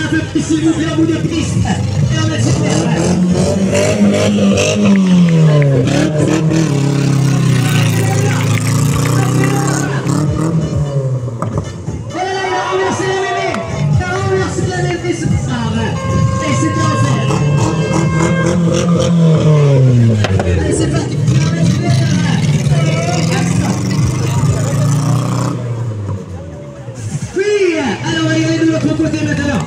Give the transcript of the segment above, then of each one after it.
un peu plus s'il vous plaît en bout de piste. Et on accélère. Allez, c'est parti. Oui, alors regardez de l'autre côté maintenant.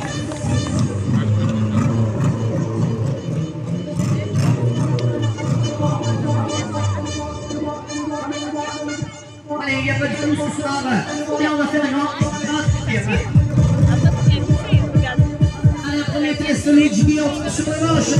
Allez, il n'y a pas de flou ce soir. Et on va faire un grand tir. Allez, premier test, les Jimmy, sur le manche.